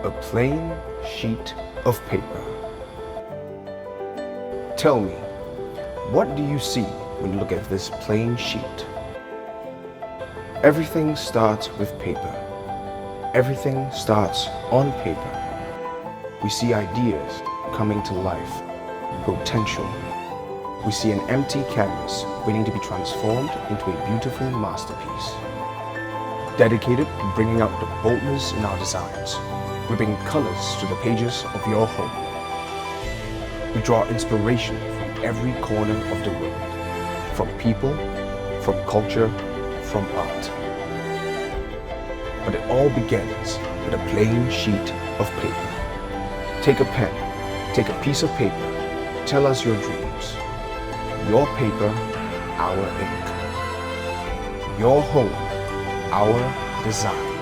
A plain sheet of paper. Tell me, what do you see when you look at this plain sheet? Everything starts with paper. Everything starts on paper. We see ideas coming to life, potential. We see an empty canvas waiting to be transformed into a beautiful masterpiece. Dedicated to bringing out the boldness in our designs, we bring colors to the pages of your home. We draw inspiration from every corner of the world, from people, from culture, from art. But it all begins with a plain sheet of paper. Take a pen, take a piece of paper, tell us your dreams. Your paper, our ink. Your home, our design.